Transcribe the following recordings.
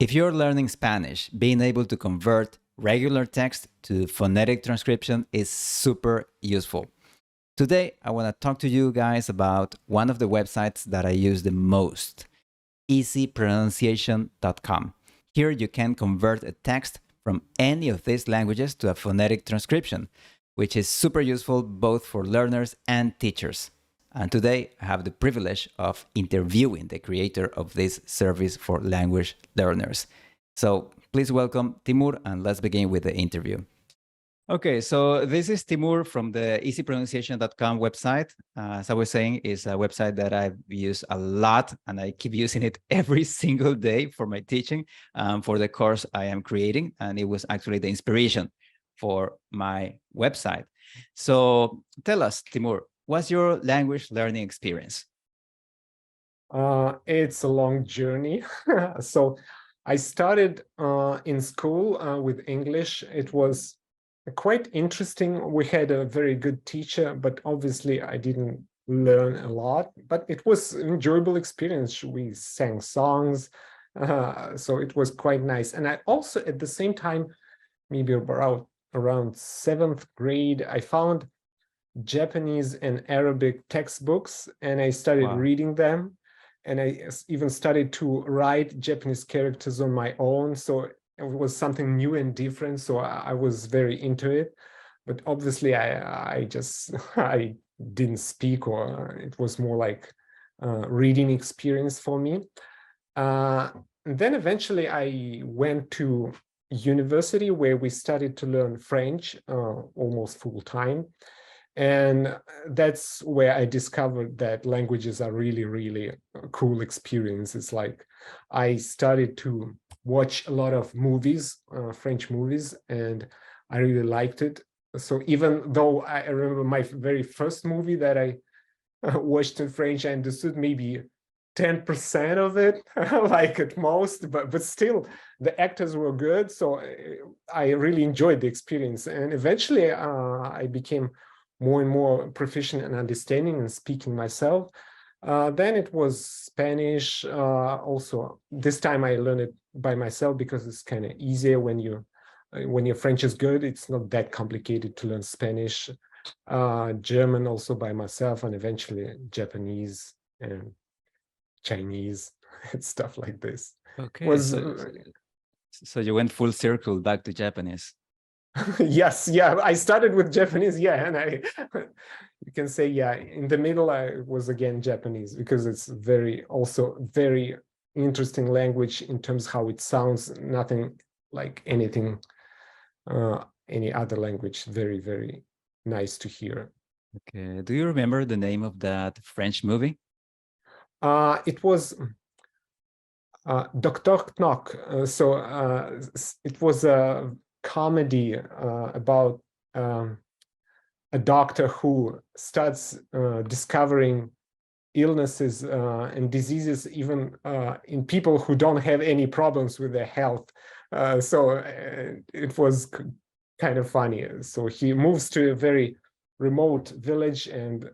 If you're learning Spanish, being able to convert regular text to phonetic transcription is super useful. Today, I want to talk to you guys about one of the websites that I use the most, EasyPronunciation.com. Here you can convert a text from any of these languages to a phonetic transcription, which is super useful both for learners and teachers. And today, I have the privilege of interviewing the creator of this service for language learners. So please welcome Timur, and let's begin with the interview. Okay, so this is Timur from the EasyPronunciation.com website. As I was saying, it's a website that I've used a lot, and I keep using it every single day for my teaching, for the course I am creating, and it was actually the inspiration for my website. So tell us, Timur, what's your language learning experience? It's a long journey. So I started in school with English. It was quite interesting. We had a very good teacher, but obviously I didn't learn a lot, but it was an enjoyable experience. We sang songs, so it was quite nice. And I also, at the same time, maybe around 7th grade, I found Japanese and Arabic textbooks, and I started reading them. And I even started to write Japanese characters on my own. So it was something new and different. So I was very into it. But obviously, I didn't speak, or it was more like a reading experience for me. Then eventually I went to university where we started to learn French almost full time. And that's where I discovered that languages are really, really a cool experience. It's like I started to watch a lot of movies, French movies, and I really liked it. So even though I remember my very first movie that I watched in French, I understood maybe 10% of it, like at most, but still the actors were good. So I really enjoyed the experience. And eventually I became more and more proficient in understanding and speaking myself. Then it was Spanish. Also, this time I learned it by myself because it's kind of easier when your French is good. It's not that complicated to learn Spanish. German also by myself, and eventually Japanese and Chinese and stuff like this. Okay, so you went full circle back to Japanese. Yes, yeah, I started with Japanese, yeah, and you can say, yeah, in the middle I was again Japanese, because it's also very interesting language in terms of how it sounds, nothing like anything, any other language, very, very nice to hear. Okay, do you remember the name of that French movie? It was Dr. Knock. It was a comedy about a doctor who starts discovering illnesses and diseases even in people who don't have any problems with their health. It was kind of funny. So he moves to a very remote village and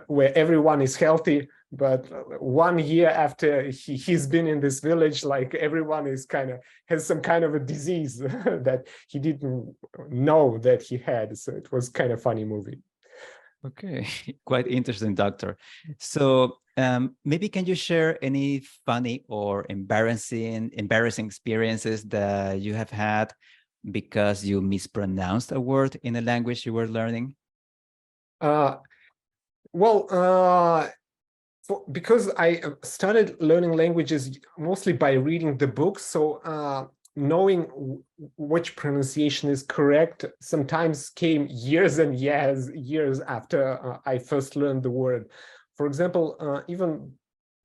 where everyone is healthy, but 1 year after he's been in this village, like everyone is has some kind of a disease that he didn't know that he had. So it was kind of funny movie. Okay, quite interesting, doctor. So maybe can you share any funny or embarrassing experiences that you have had because you mispronounced a word in a language you were learning? Because I started learning languages mostly by reading the books, so knowing which pronunciation is correct sometimes came years and years after I first learned the word. For example, even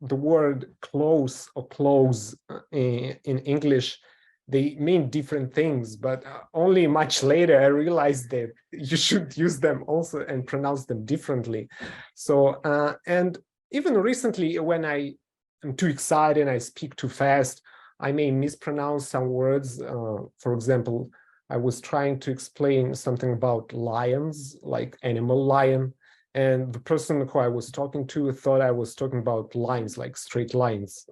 the word close or close in English, they mean different things, but only much later I realized that you should use them also and pronounce them differently. So, and even recently, when I am too excited and I speak too fast, I may mispronounce some words. For example, I was trying to explain something about lions, like animal lion, And the person who I was talking to thought I was talking about lines, like straight lines.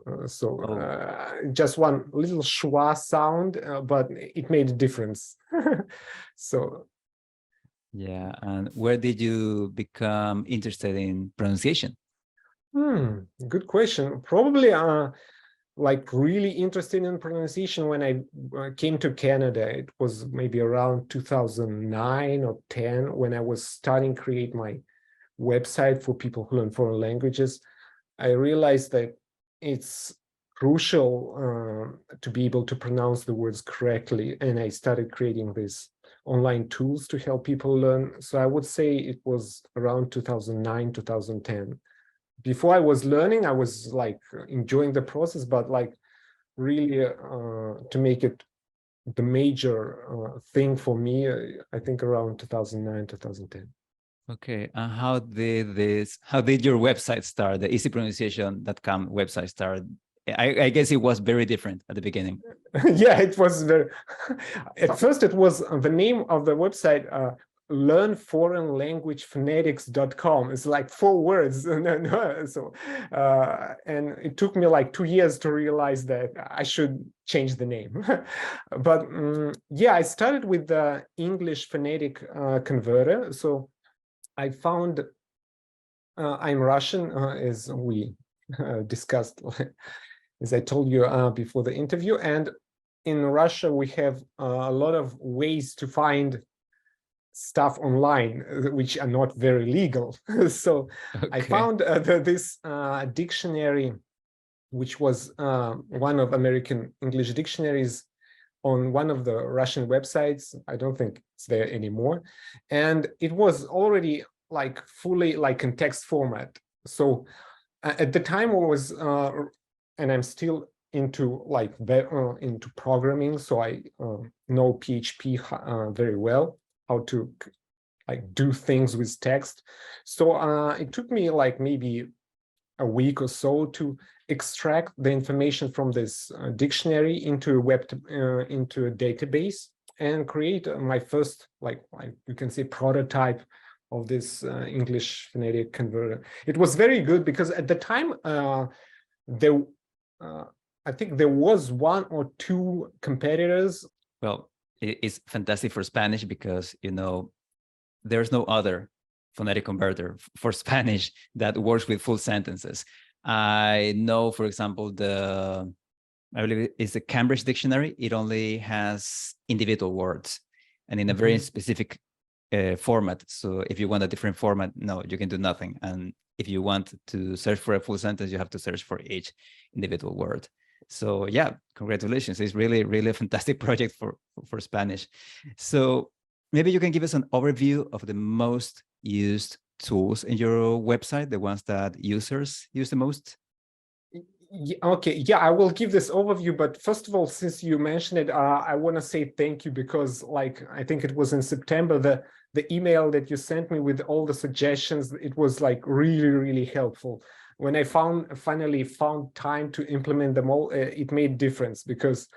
Just one little schwa sound, but it made a difference. So, Yeah. And where did you become interested in pronunciation? good question. Probably like really interested in pronunciation when I came to Canada. It was maybe around 2009 or 10 when I was starting to create my website for people who learn foreign languages. I realized that it's crucial to be able to pronounce the words correctly. And I started creating these online tools to help people learn. So I would say it was around 2009, 2010. Before I was learning, I was like enjoying the process, but like really to make it the major thing for me, I think around 2009, 2010. Okay. And how did your website start, the EasyPronunciation.com website start? I guess it was very different at the beginning. Yeah, it was very, at first it was the name of the website, learnforeignlanguagephonetics.com. It's like 4 words. So, and it took me like 2 years to realize that I should change the name. But yeah, I started with the English phonetic converter. So I found, I'm Russian, as we discussed, as I told you before the interview. And in Russia, we have a lot of ways to find stuff online, which are not very legal. So I found this dictionary, which was one of American English dictionaries on one of the Russian websites. I don't think it's there anymore. And it was already like fully like in text format. So at the time I was, and I'm still into like into programming. So I know PHP very well, how to like do things with text. So it took me like maybe a week or so to extract the information from this dictionary into into a database and create my first like you can say prototype of this English phonetic converter. It was very good because at the time there I think there was 1 or 2 competitors. Well, it's fantastic for Spanish because, you know, there's no other phonetic converter for Spanish that works with full sentences. I know, for example, I believe it's the Cambridge Dictionary. It only has individual words and in a very specific format. So if you want a different format, no, you can do nothing. And if you want to search for a full sentence, you have to search for each individual word. So yeah, congratulations. It's really, really a fantastic project for Spanish. So maybe you can give us an overview of the most used tools in your website, the ones that users use the most. Okay, yeah, I will give this overview, but first of all, since you mentioned it, I want to say thank you because like I think it was in September, the email that you sent me with all the suggestions, it was like really, really helpful. When I finally found time to implement them all, it made difference because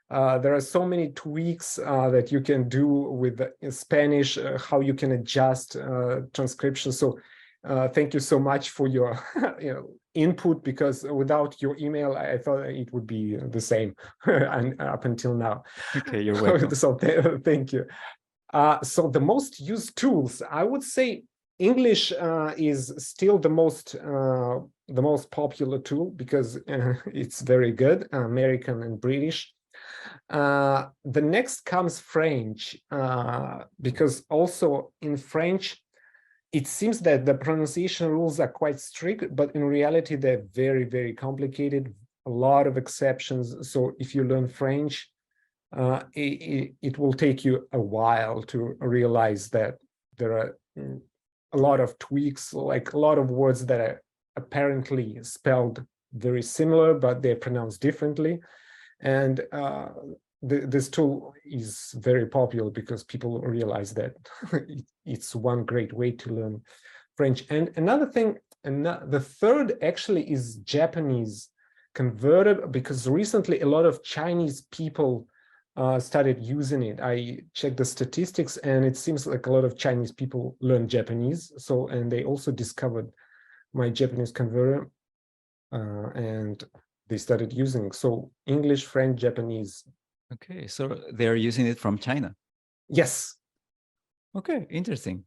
there are so many tweaks that you can do with Spanish, how you can adjust transcription. So thank you so much for your input, because without your email, I thought it would be the same and up until now. Okay, you're welcome. So thank you. So the most used tools, I would say English is still the most popular tool because it's very good, American and British. The next comes French, because also in French, it seems that the pronunciation rules are quite strict, but in reality, they're very, very complicated, a lot of exceptions. So if you learn French, it will take you a while to realize that there are a lot of tweaks, like a lot of words that are apparently spelled very similar, but they're pronounced differently. And this tool is very popular because people realize that it's one great way to learn French. And another thing, the third actually is Japanese converter, because recently a lot of Chinese people started using it. I checked the statistics, and it seems like a lot of Chinese people learn Japanese. So, and they also discovered my Japanese converter, and they started using it. So English, French, Japanese. Okay, so they're using it from China. Yes. Okay, interesting.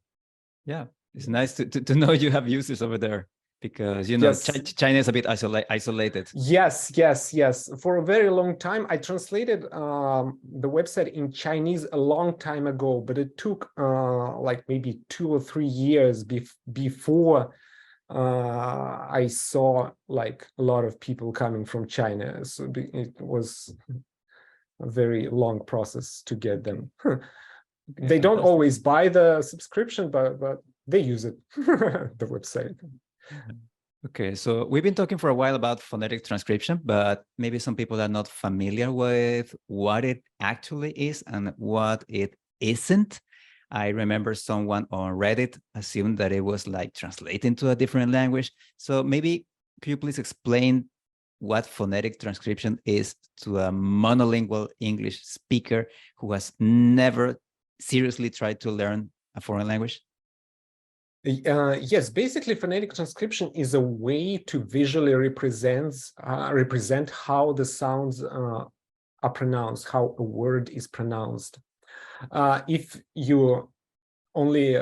Yeah, it's nice to know you have users over there, because you know Yes. China is a bit isolated. Yes. For a very long time, I translated the website in Chinese a long time ago, but it took like maybe 2 or 3 years before I saw like a lot of people coming from China. So it was a very long process to get them. Okay, they don't fantastic. always buy the subscription, but they use it, the website. Okay, so we've been talking for a while about phonetic transcription, but maybe some people are not familiar with what it actually is and what it isn't. I remember someone on Reddit assumed that it was like translating to a different language. So maybe could you please explain what phonetic transcription is to a monolingual English speaker who has never seriously tried to learn a foreign language? Yes, basically phonetic transcription is a way to visually represent how the sounds are pronounced, how a word is pronounced. If you only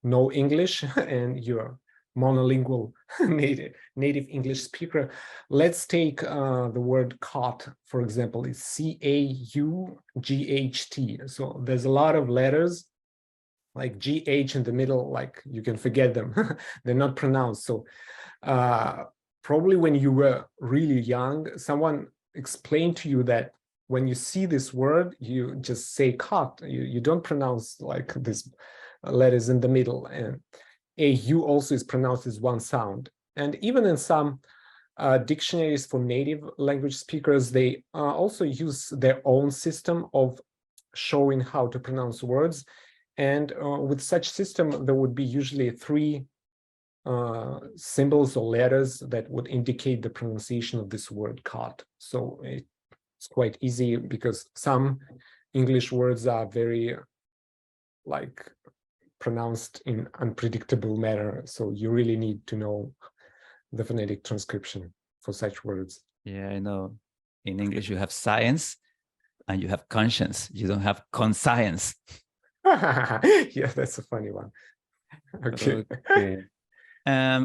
know English and you're monolingual native English speaker, let's take the word caught, for example. It's C-A-U-G-H-T. So there's a lot of letters like GH in the middle, like you can forget them. They're not pronounced. So probably when you were really young, someone explained to you that when you see this word, you just say caught. You don't pronounce like this letters in the middle. And AU also is pronounced as one sound. And even in some dictionaries for native language speakers, they also use their own system of showing how to pronounce words. And with such system, there would be usually 3 symbols or letters that would indicate the pronunciation of this word caught. So it's quite easy because some English words are very like pronounced in unpredictable manner. So you really need to know the phonetic transcription for such words. Yeah, I know. In English, you have science and you have conscience. You don't have conscience. Yeah, that's a funny one. Okay. Okay.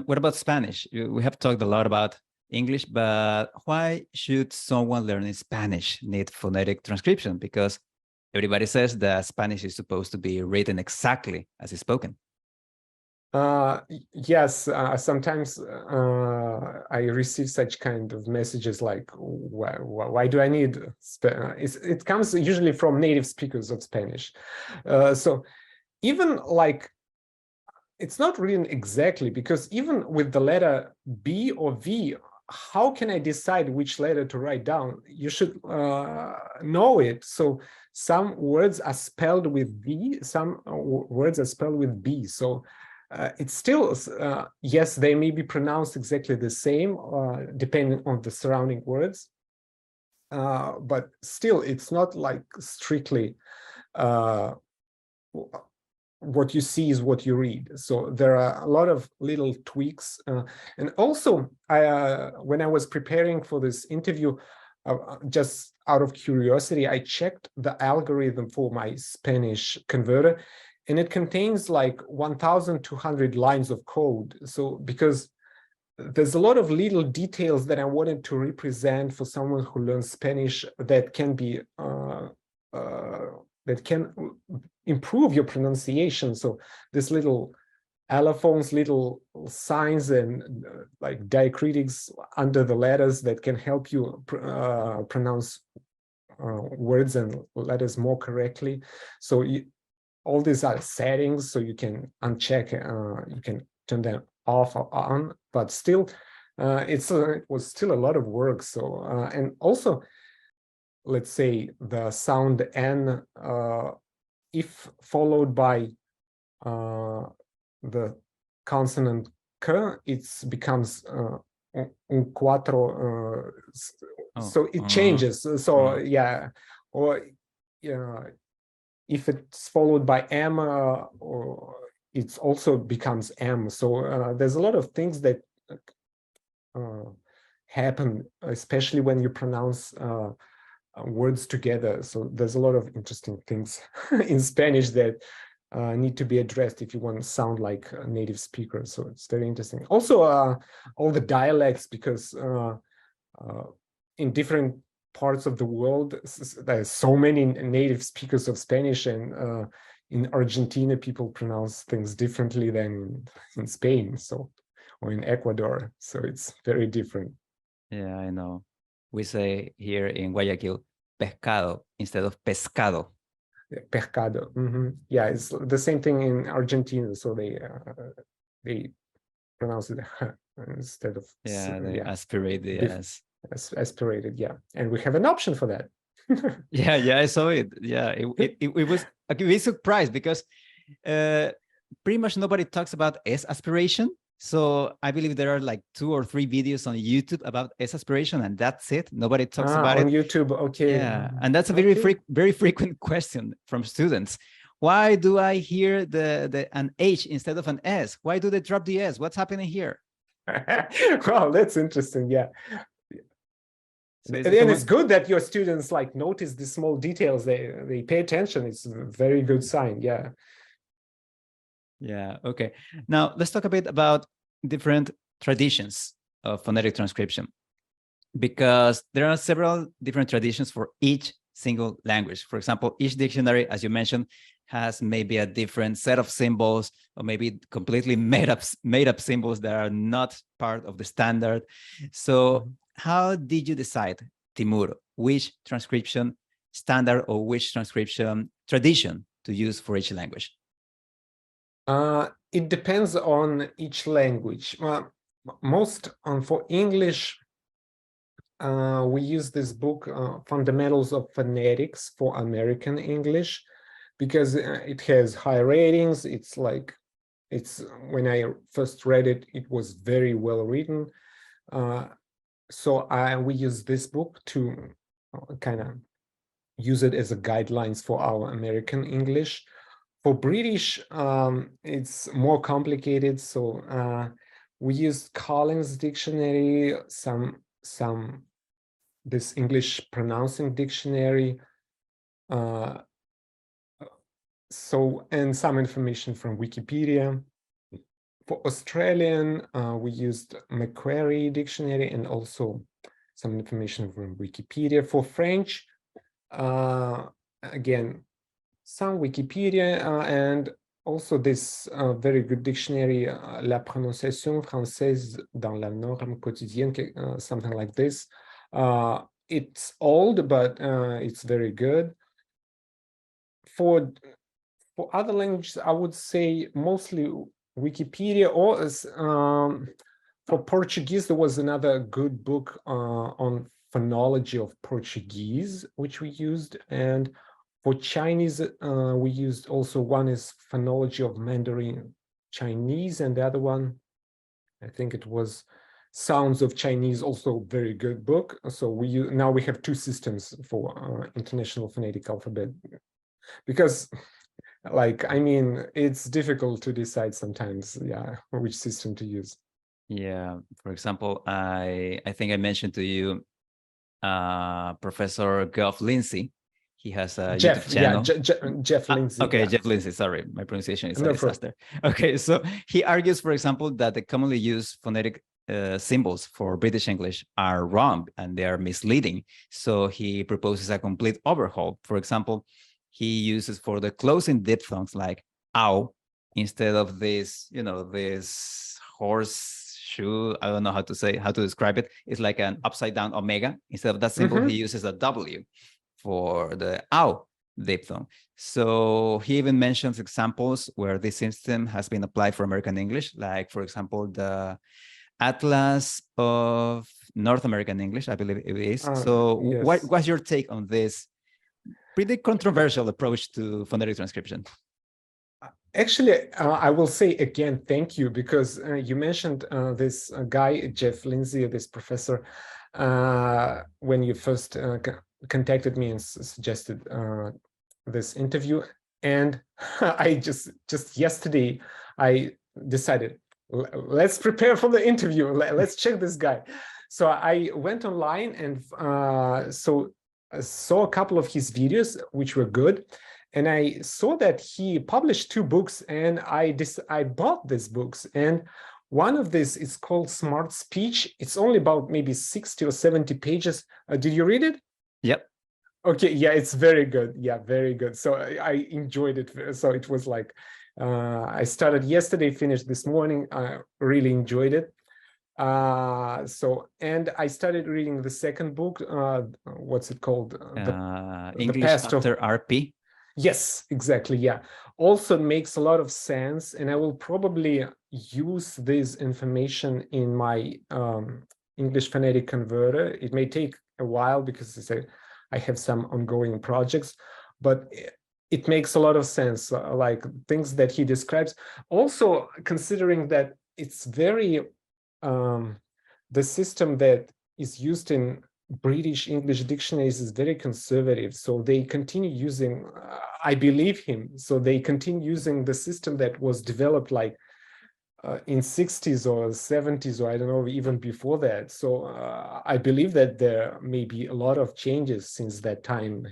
What about Spanish? We have talked a lot about English, but why should someone learning Spanish need phonetic transcription? Because everybody says that Spanish is supposed to be written exactly as it's spoken. Yes, sometimes I receive such kind of messages like, why do I need it comes usually from native speakers of Spanish. So even like, it's not written exactly, because even with the letter B or V, how can I decide which letter to write down? You should know it. So some words are spelled with V, some words are spelled with B. So it's still, yes, they may be pronounced exactly the same, depending on the surrounding words. But still, it's not like strictly what you see is what you read. So there are a lot of little tweaks. And also, when I was preparing for this interview, just out of curiosity, I checked the algorithm for my Spanish converter, and it contains like 1,200 lines of code. So because there's a lot of little details that I wanted to represent for someone who learns Spanish that can be that can improve your pronunciation. So this little allophones, little signs and like diacritics under the letters that can help you pronounce words and letters more correctly. So all these are settings, so you can uncheck, you can turn them off or on, but still, it was still a lot of work. So, and also, let's say the sound N, if followed by the consonant K, it becomes un cuatro, so it changes. So yeah, or if it's followed by M, or it also becomes M. So there's a lot of things that happen, especially when you pronounce words together. So there's a lot of interesting things in Spanish that need to be addressed if you want to sound like a native speaker. So it's very interesting. Also, all the dialects, because in different parts of the world, there's so many native speakers of Spanish, and in Argentina, people pronounce things differently than in Spain, or in Ecuador. So it's very different. Yeah, I know. We say here in Guayaquil, pescado instead of pescado. Pescado. Yeah, it's the same thing in Argentina. So they pronounce it instead of They aspirate the S. Aspirated. Yeah, and we have an option for that. Yeah, I saw it. Yeah, it was a bit surprised because pretty much nobody talks about S aspiration. So I believe there are like 2 or 3 videos on YouTube about S aspiration, and that's it. Nobody talks about on it YouTube. Okay. Yeah, and that's a very frequent question from students. Why do I hear an H instead of an S? Why do they drop the S? What's happening here? Well, that's interesting. Yeah. So it's good that your students like notice the small details. They pay attention. It's a very good sign. Yeah. Yeah. Okay. Now let's talk a bit about different traditions of phonetic transcription, because there are several different traditions for each single language. For example, each dictionary, as you mentioned, has maybe a different set of symbols, or maybe completely made up symbols that are not part of the standard. So how did you decide, Timur, which transcription standard or which transcription tradition to use for each language? It depends on each language. For English, we use this book, Fundamentals of Phonetics for American English, because it has high ratings. When I first read it, it was very well written. So we use this book to kind of use it as a guidelines for our American English. For British, it's more complicated. So we used Collins Dictionary, this English pronouncing dictionary, and some information from Wikipedia. For Australian, we used Macquarie Dictionary and also some information from Wikipedia. For French, again, some Wikipedia and also this very good dictionary, La Prononciation Française dans la norme quotidienne, something like this. It's old, but it's very good. For other languages, I would say mostly Wikipedia, or for Portuguese, there was another good book on phonology of Portuguese, which we used. And for Chinese, we used also, one is phonology of Mandarin Chinese, and the other one, I think it was Sounds of Chinese, also very good book. So now we have 2 systems for International Phonetic Alphabet, because it's difficult to decide sometimes, which system to use. Yeah, for example, I think I mentioned to you Professor Geoff Lindsey. He has a YouTube channel. Geoff Lindsey. Okay, Geoff Lindsey, sorry, my pronunciation is a disaster. Okay, so he argues, for example, that the commonly used phonetic symbols for British English are wrong and they are misleading. So he proposes a complete overhaul. For example, he uses for the closing diphthongs like ow instead of this, this horseshoe. I don't know how to describe it. It's like an upside down omega. Instead of that symbol, he uses a W for the ow diphthong. So he even mentions examples where this system has been applied for American English, like, for example, the Atlas of North American English, I believe it is. So yes. What's your take on this pretty controversial approach to phonetic transcription? Actually, I will say again, thank you, because you mentioned this guy, Geoff Lindsey, this professor, when you first contacted me and suggested this interview. And I just yesterday, I decided, let's prepare for the interview. Let's check this guy. So I went online and so I saw a couple of his videos, which were good. And I saw that he published 2 books, and I bought these books. And one of these is called Smart Speech. It's only about maybe 60 or 70 pages. Did you read it? Yep. Okay, yeah, it's very good. Yeah, very good. So I enjoyed it. So it was like, I started yesterday, finished this morning. I really enjoyed it. And I started reading the second book. What's it called? The English Past after of RP. Yes, exactly. Yeah. Also makes a lot of sense. And I will probably use this information in my English phonetic converter. It may take a while because I have some ongoing projects, but it makes a lot of sense, like things that he describes. Also, considering that it's very, the system that is used in British English dictionaries is very conservative. So they continue using, I believe him, so they continue using the system that was developed like in 60s or 70s, or I don't know, even before that. So I believe that there may be a lot of changes since that time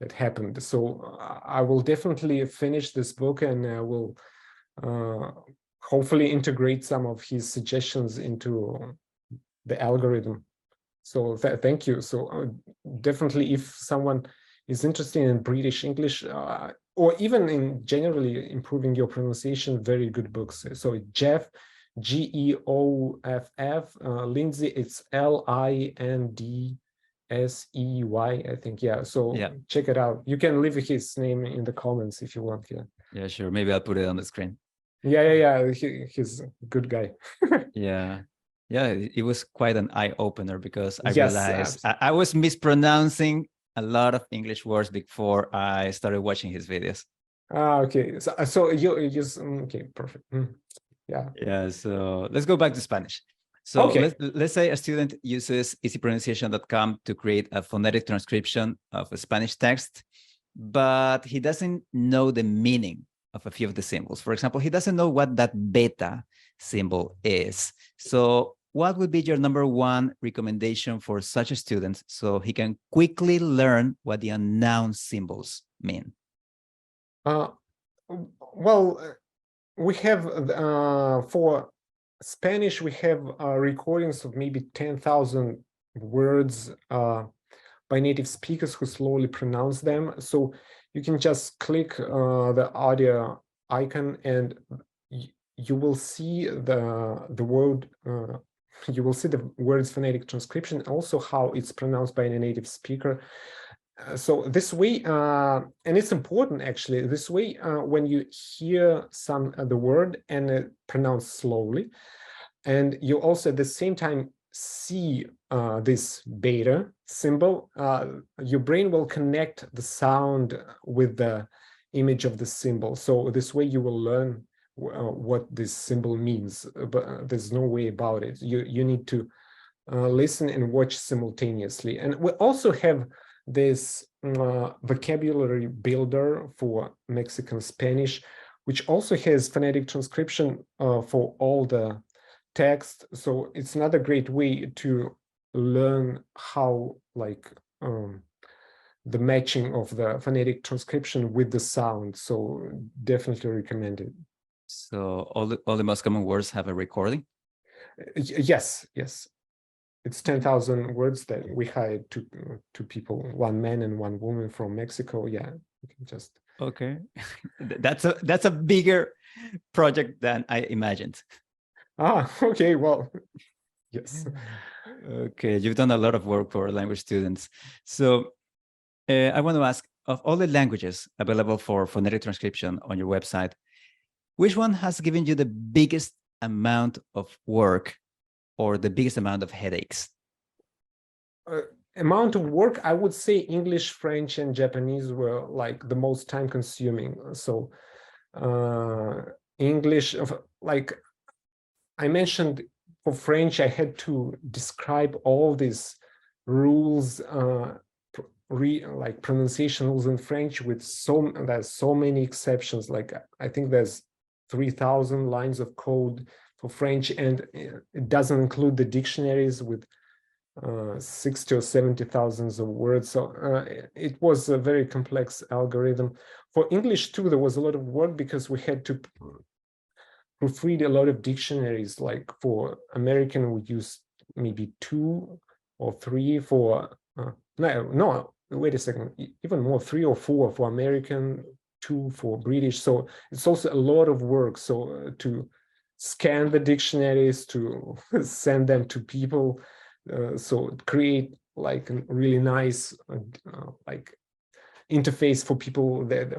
that happened. So I will definitely finish this book, and I will hopefully integrate some of his suggestions into the algorithm. So thank you. So definitely, if someone is interested in British English, or even in generally improving your pronunciation, very good books. So Geoff, Geoff, Lindsey, it's Lindsey, I think. Yeah. So Yeah. check it out. You can leave his name in the comments if you want. Yeah. Yeah, sure. Maybe I'll put it on the screen. Yeah. He's a good guy. Yeah. Yeah, it was quite an eye-opener because I Yes, realized I was mispronouncing a lot of English words before I started watching his videos. Okay. So you just okay, perfect. Yeah. Yeah, so let's go back to Spanish. So Okay. let's say a student uses EasyPronunciation.com to create a phonetic transcription of a Spanish text, but he doesn't know the meaning of a few of the symbols. For example, he doesn't know what that beta symbol is. So what would be your #1 recommendation for such a student so he can quickly learn what the unknown symbols mean? Well, we have for Spanish, we have recordings of maybe 10,000 words by native speakers who slowly pronounce them. So you can just click the audio icon, and you will see the word. You will see the word's phonetic transcription, also how it's pronounced by a native speaker. So this way, and it's important actually, this way, when you hear the word and pronounced slowly, and you also at the same time see this beta symbol, your brain will connect the sound with the image of the symbol. So this way you will learn what this symbol means, but there's no way about it. You need to listen and watch simultaneously. And we also have this vocabulary builder for Mexican Spanish, which also has phonetic transcription for all the text. So it's another great way to learn how, like, the matching of the phonetic transcription with the sound. So definitely recommend it. So all the most common words have a recording? Yes. It's 10,000 words that we hired two people, one man and one woman from Mexico. Yeah, you can just. Okay, that's a bigger project than I imagined. Okay, well, yes. Okay, you've done a lot of work for language students. So I want to ask, of all the languages available for phonetic transcription on your website, which one has given you the biggest amount of work or the biggest amount of headaches? Amount of work, I would say English, French, and Japanese were like the most time consuming. So English, like I mentioned, for French, I had to describe all these rules like pronunciation rules in French with there's so many exceptions. Like I think there's 3,000 lines of code for French, and it doesn't include the dictionaries with 60 or 70,000 of words. So it was a very complex algorithm. For English too, there was a lot of work because we had to proofread a lot of dictionaries. Like for American, we used maybe 2 or 3 for no, wait a second, even more, 3 or 4 for American, 2 for British. So it's also a lot of work. So to scan the dictionaries, to send them to people, so create like a really nice like interface for people that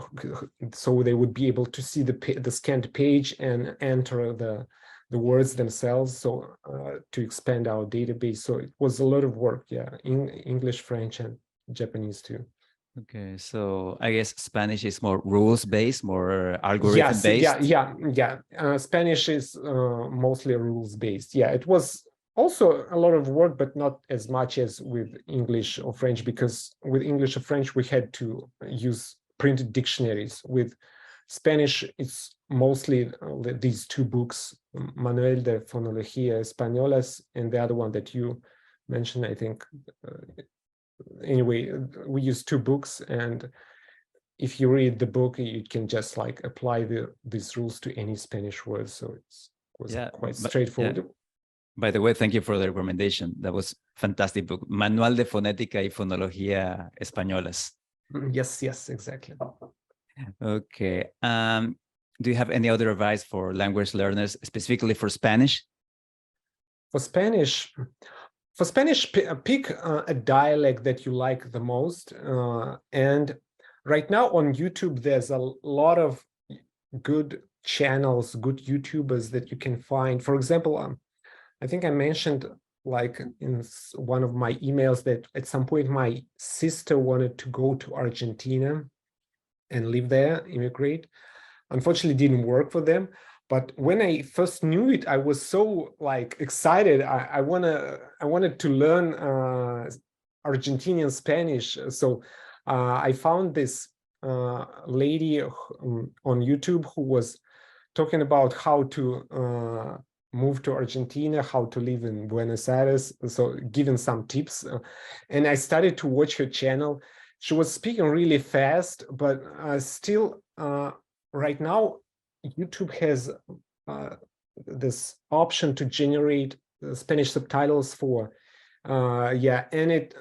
so they would be able to see the scanned page and enter the words themselves, so to expand our database. So it was a lot of work, yeah, in English, French, and Japanese too. Okay, so I guess Spanish is more rules-based, more Yes, algorithm-based. yeah. Spanish is mostly rules-based. Yeah, it was also a lot of work, but not as much as with English or French, because with English or French, we had to use printed dictionaries. With Spanish, it's mostly these 2 books, Manual de Fonología Españolas, and the other one that you mentioned, I think. Anyway, we use 2 books, and if you read the book, you can just like apply these rules to any Spanish word. So it was quite straightforward. Yeah. By the way, thank you for the recommendation. That was fantastic book. Manual de Fonética y Fonología Españolas. Yes, exactly. Okay. Do you have any other advice for language learners, specifically for Spanish? For Spanish, pick a dialect that you like the most. And right now on YouTube, there's a lot of good channels, good YouTubers that you can find. For example, I think I mentioned like in one of my emails that at some point my sister wanted to go to Argentina and live there, immigrate. Unfortunately, didn't work for them. But when I first knew it, I was so like excited. I wanted to learn Argentinian Spanish. So I found this lady on YouTube who was talking about how to move to Argentina, how to live in Buenos Aires. So giving some tips, and I started to watch her channel. She was speaking really fast, but still, right now, YouTube has this option to generate Spanish subtitles for, and it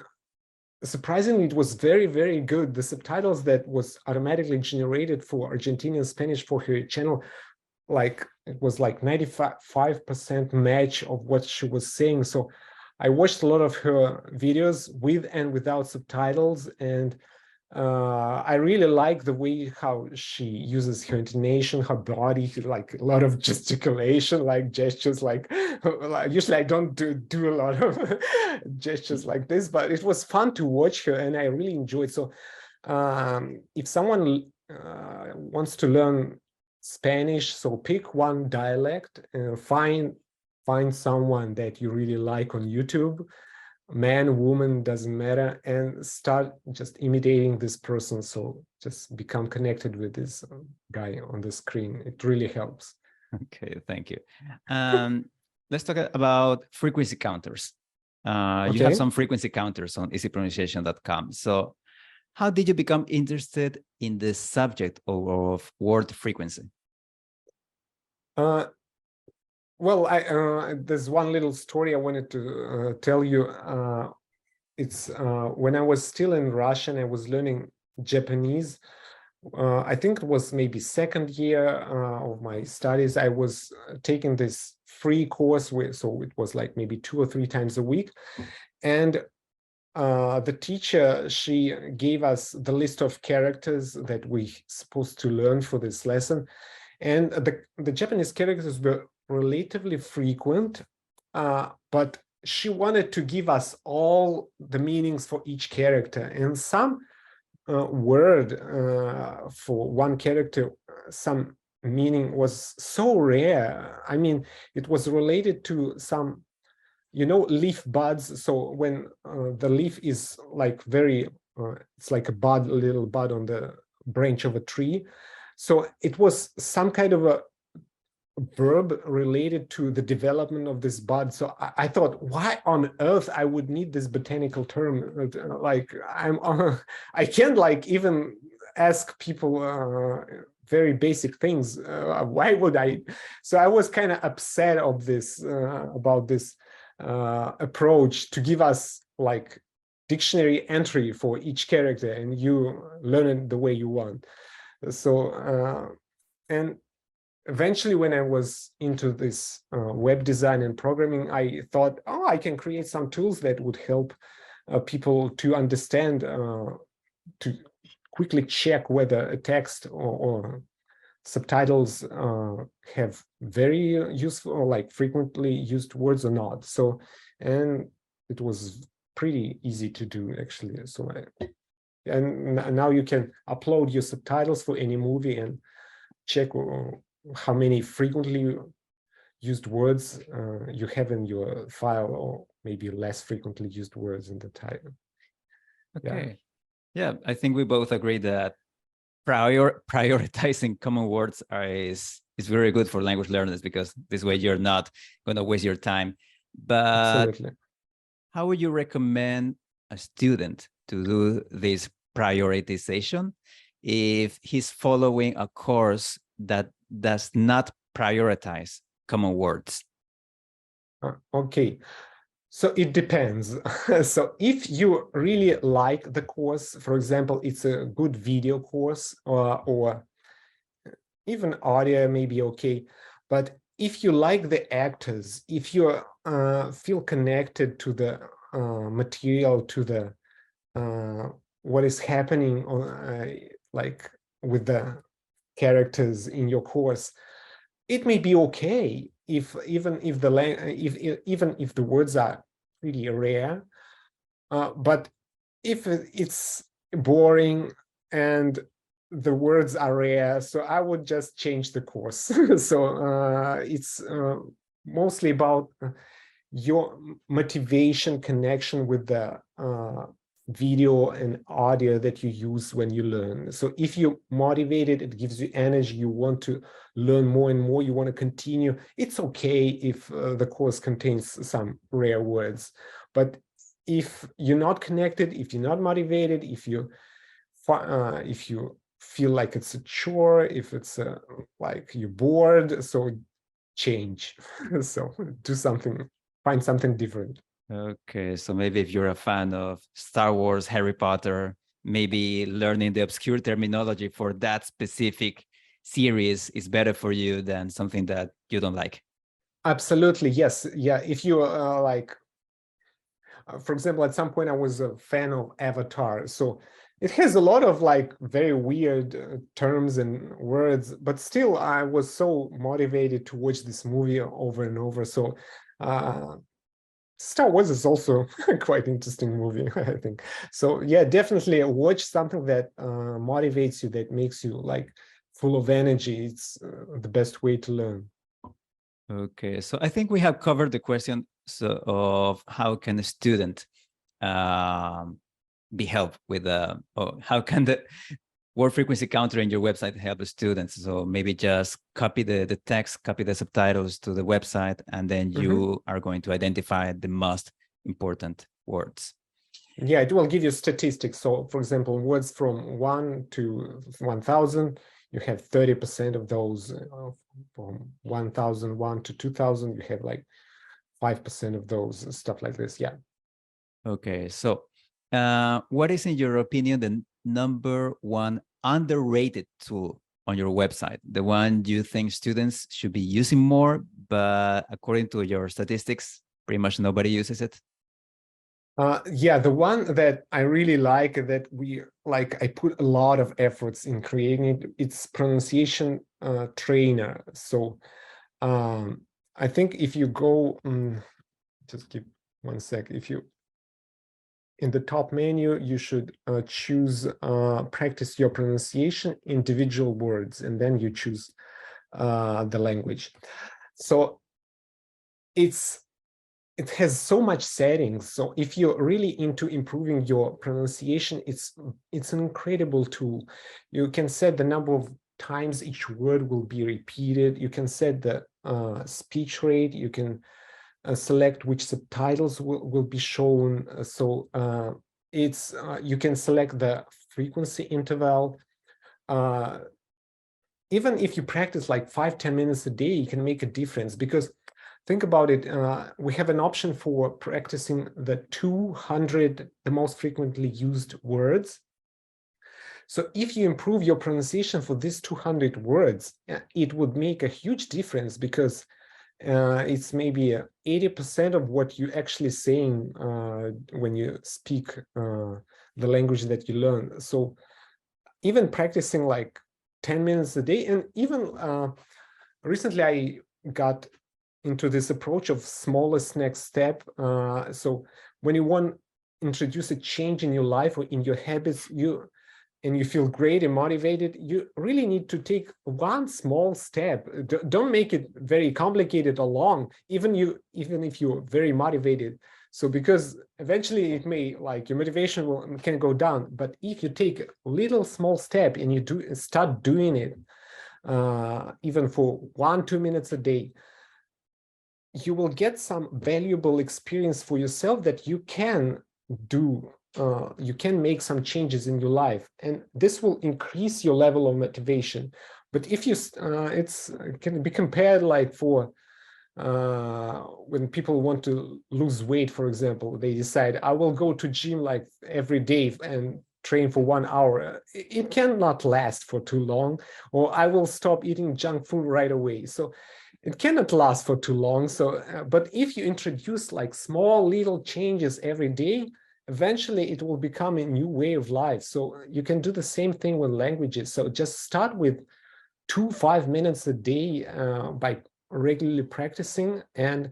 surprisingly, it was very, very good. The subtitles that was automatically generated for Argentinian Spanish for her channel, like it was like 95% match of what she was saying. So I watched a lot of her videos with and without subtitles, and I really like the way how she uses her intonation, her body, like a lot of gesticulation, like gestures, like usually I don't do a lot of gestures like this, but it was fun to watch her and I really enjoyed. So if someone wants to learn Spanish, so pick one dialect, find someone that you really like on YouTube, man, woman, doesn't matter, and start just imitating this person. So just become connected with this guy on the screen. It really helps. Okay, thank you. Let's talk about frequency counters. You have some frequency counters on EasyPronunciation.com. So how did you become interested in the subject of word frequency? Well, there's one little story I wanted to tell you. It's when I was still in Russia and I was learning Japanese. I think it was maybe second year of my studies. I was taking this free course, so it was like maybe 2 or 3 times a week. And the teacher, she gave us the list of characters that we supposed to learn for this lesson. And the Japanese characters were relatively frequent, but she wanted to give us all the meanings for each character. And some word for one character, some meaning was so rare. I mean, it was related to some, leaf buds. So when the leaf is like very it's like a bud, a little bud on the branch of a tree. So it was some kind of a verb related to the development of this bud. So I thought, why on earth I would need this botanical term? Like I can't like even ask people very basic things. Why would I? So I was kind of upset of this about this approach to give us like dictionary entry for each character, and you learn it the way you want. So and eventually, when I was into this web design and programming, I thought, oh, I can create some tools that would help people to understand, to quickly check whether a text or subtitles have very useful or like frequently used words or not. So, and it was pretty easy to do actually. So, and now you can upload your subtitles for any movie and check how many frequently used words you have in your file, or maybe less frequently used words in the title. Okay. Yeah, I think we both agree that prioritizing common words is very good for language learners, because this way you're not going to waste your time. But Absolutely. how would you recommend a student to do this prioritization if he's following a course that does not prioritize common words? Okay, so it depends. So if you really like the course, for example, it's a good video course, or even audio may be okay. But if you like the actors, if you feel connected to the material, to the what is happening like with the characters in your course, it may be okay if even if the words are pretty rare. But if it's boring and the words are rare, so I would just change the course. So it's mostly about your motivation, connection with the video and audio that you use when you learn. So if you're motivated, it gives you energy, you want to learn more and more, you want to continue, it's okay if the course contains some rare words. But if you're not connected, if you're not motivated, if you feel like it's a chore, if it's like you're bored, so change. So do something, find something different. Okay, so maybe if you're a fan of Star Wars, Harry Potter, maybe learning the obscure terminology for that specific series is better for you than something that you don't like. Absolutely, yes. Yeah, if you like, for example, at some point I was a fan of Avatar, so it has a lot of like very weird terms and words, but still I was so motivated to watch this movie over and over. So Star Wars is also a quite interesting movie, I think. So yeah, definitely watch something that motivates you, that makes you like full of energy. It's the best way to learn. Okay, so I think we have covered the question of how can a student be helped with how can the word frequency counter in your website help the students. So maybe just copy the text, copy the subtitles to the website, and then you are going to identify the most important words. Yeah, it will give you statistics. So for example, words from 1 to 1000, you have 30% of those. From 1001 to 2000, you have like 5% of those, stuff like this. Yeah. Okay, so what is, in your opinion, the number one underrated tool on your website? The one you think students should be using more, but according to your statistics, pretty much nobody uses it? Yeah, the one that I really like, that I put a lot of efforts in creating it, it's pronunciation trainer. So I think if you go, just give 1 sec, if you, in the top menu, you should choose practice your pronunciation, individual words, and then you choose the language. So it's it has so much settings. So if you're really into improving your pronunciation, it's an incredible tool. You can set the number of times each word will be repeated. You can set the speech rate. You can select which subtitles will be shown. You can select the frequency interval. Even if you practice like 5-10 minutes a day, you can make a difference, because think about it. We have an option for practicing the 200 the most frequently used words. So if you improve your pronunciation for these 200 words, it would make a huge difference, because it's maybe 80% of what you're actually saying when you speak the language that you learn. So even practicing like 10 minutes a day, and even recently I got into this approach of smallest next step. So when you want to introduce a change in your life or in your habits, and you feel great and motivated, you really need to take one small step. Don't make it very complicated or long, even if you're very motivated. So because eventually it may, like, your motivation can go down, but if you take a little small step and you start doing it, even for 1-2 minutes a day, you will get some valuable experience for yourself that you can do. You can make some changes in your life, and this will increase your level of motivation. But if you, it can be compared like for when people want to lose weight, for example, they decide, I will go to gym like every day and train for 1 hour. It cannot last for too long. Or I will stop eating junk food right away. So it cannot last for too long. So, but if you introduce like small little changes every day, eventually it will become a new way of life. So you can do the same thing with languages. So just start with 5 minutes a day by regularly practicing, and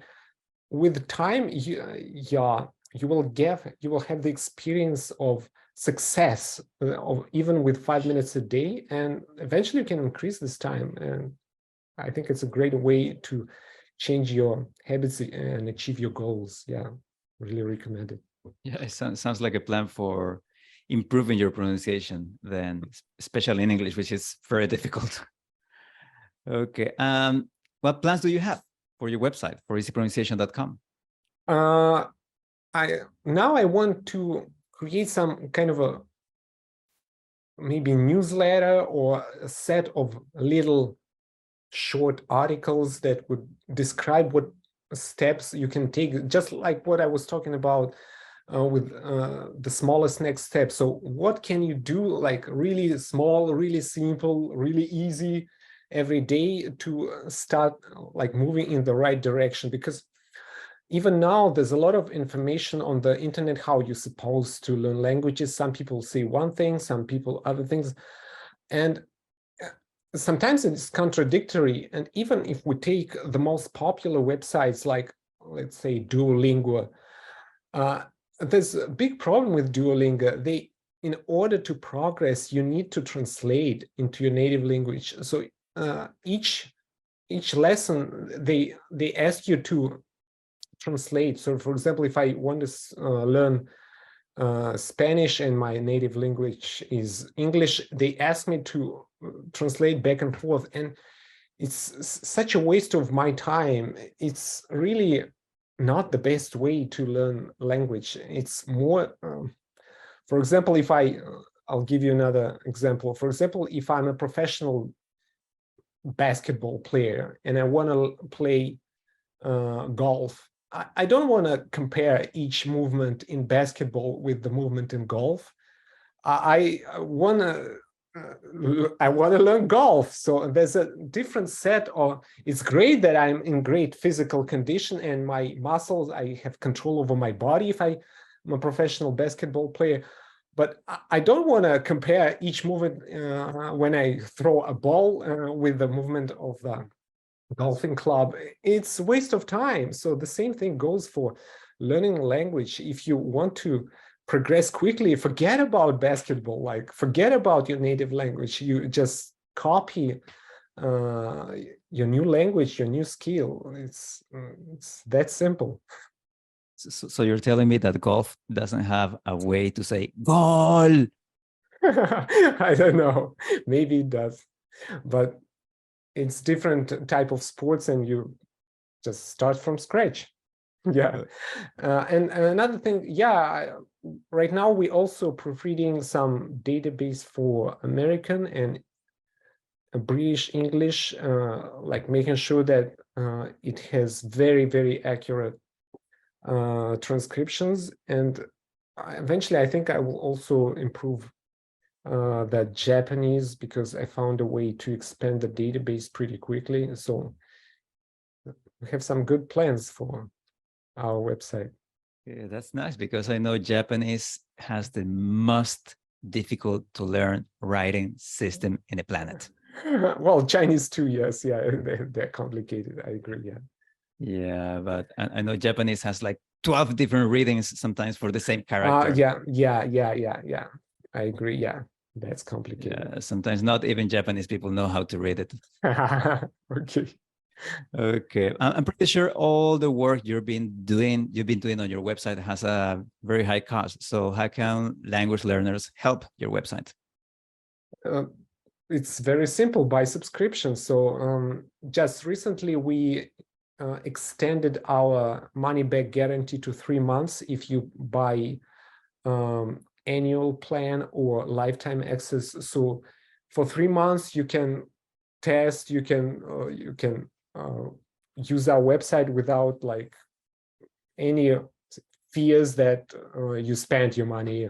with time, you will have the experience of success of even with 5 minutes a day, and eventually you can increase this time. And I think it's a great way to change your habits and achieve your goals. Yeah, really recommend it. Yeah, it sounds like a plan for improving your pronunciation, then, especially in English, which is very difficult. Okay. What plans do you have for your website, for easypronunciation.com? I want to create some kind of a maybe newsletter or a set of little short articles that would describe what steps you can take, just like what I was talking about with the smallest next step. So what can you do, like really small, really simple, really easy every day to start like moving in the right direction? Because even now there's a lot of information on the internet how you're supposed to learn languages. Some people say one thing, some people other things, and sometimes it's contradictory. And even if we take the most popular websites, like let's say Duolingo, there's a big problem with Duolingo. In order to progress, you need to translate into your native language. So each lesson they ask you to translate. So for example, if I want to learn Spanish and my native language is English, they ask me to translate back and forth, and it's such a waste of my time. It's really not the best way to learn language. It's more, for example, if I'll give you another example. For example, if I'm a professional basketball player and I want to play golf, I don't want to compare each movement in basketball with the movement in golf. I want to learn golf. So there's a different set of, it's great that I'm in great physical condition and my muscles, I have control over my body if I'm a professional basketball player. But I don't want to compare each movement when I throw a ball with the movement of the golfing club. It's a waste of time. So the same thing goes for learning a language. If you want to progress quickly, forget about basketball, like forget about your native language. You just copy your new language, your new skill. It's that simple. So you're telling me that golf doesn't have a way to say goal? I don't know. Maybe it does, but it's different type of sports, and you just start from scratch. Yeah. And another thing, right now we also proofreading some database for American and British English, like making sure that it has very, very accurate transcriptions. And eventually, I think I will also improve that Japanese, because I found a way to expand the database pretty quickly. So we have some good plans for our website. Yeah, that's nice, because I know Japanese has the most difficult to learn writing system in the planet. Well, Chinese too, yes, yeah, they're complicated. I agree, yeah. Yeah, but I know Japanese has like 12 different readings sometimes for the same character. Yeah. I agree, yeah, that's complicated. Yeah, sometimes not even Japanese people know how to read it. Okay. Okay, I'm pretty sure all the work you've been doing on your website has a very high cost. So how can language learners help your website? It's very simple, by subscription. So just recently we extended our money back guarantee to 3 months if you buy annual plan or lifetime access. So for 3 months you can test, you can use our website without like any fears that you spent your money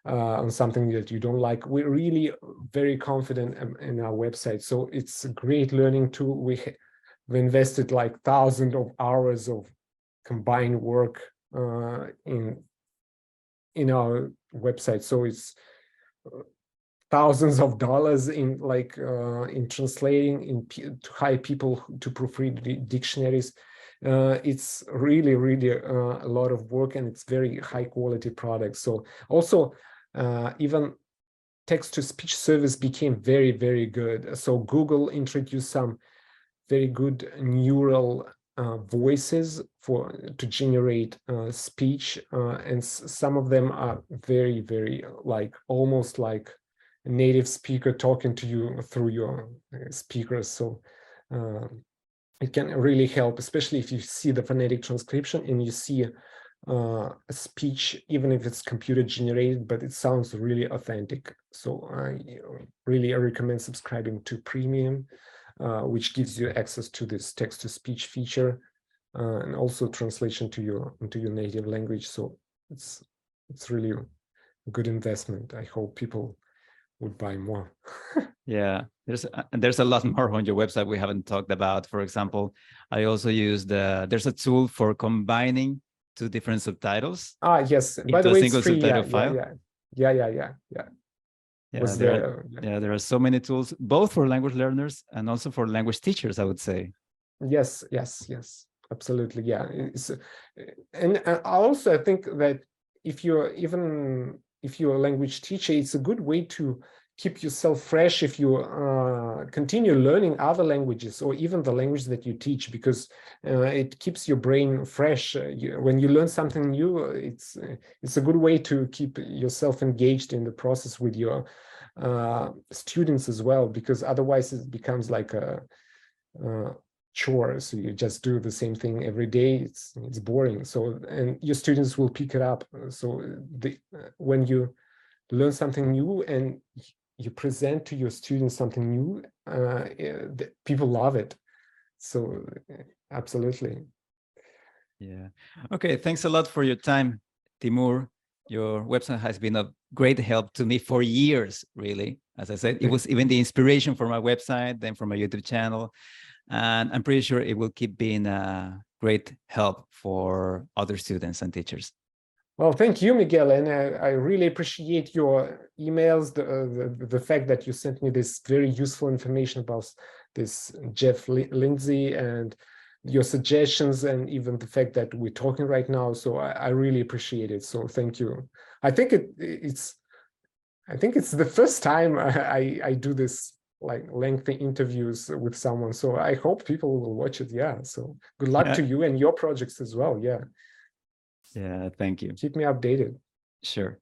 on something that you don't like. We're really very confident in our website. So it's a great learning tool. We invested like thousands of hours of combined work in our website. So it's thousands of dollars in like in translating, to hire people to proofread dictionaries. It's really a lot of work, and it's very high quality product. So also even text-to-speech service became very good. So Google introduced some very good neural voices to generate speech, and some of them are very like almost like a native speaker talking to you through your speakers. So it can really help, especially if you see the phonetic transcription and you see a speech, even if it's computer generated, but it sounds really authentic. So I really recommend subscribing to Premium, which gives you access to this text-to-speech feature, and also translation into your native language. So it's really a good investment. I hope people would buy more. Yeah, there's a lot more on your website we haven't talked about. For example, I also use there's a tool for combining two different subtitles Yes. By into the a way, it's single free. subtitle file. Yeah. Yeah, there are so many tools, both for language learners and also for language teachers, I would say. Yes, absolutely. Yeah. And also I think that if you're a language teacher, it's a good way to keep yourself fresh if you continue learning other languages, or even the language that you teach, because it keeps your brain fresh. When you learn something new, it's a good way to keep yourself engaged in the process with your students as well, because otherwise it becomes like a chore. So you just do the same thing every day. It's boring. So, and your students will pick it up. So when you learn something new and you present to your students something new, people love it. So absolutely. Yeah. Okay. Thanks a lot for your time, Timur. Your website has been of great help to me for years, really. As I said, it was even the inspiration for my website, then for my YouTube channel. And I'm pretty sure it will keep being a great help for other students and teachers. Well, thank you, Miguel, and I really appreciate your emails, the fact that you sent me this very useful information about this Geoff Lindsey, and your suggestions, and even the fact that we're talking right now. So I really appreciate it. So thank you. I think it's the first time I do this like lengthy interviews with someone. So I hope people will watch it. Yeah. So good luck to you and your projects as well. Yeah. Yeah, thank you. Keep me updated. Sure.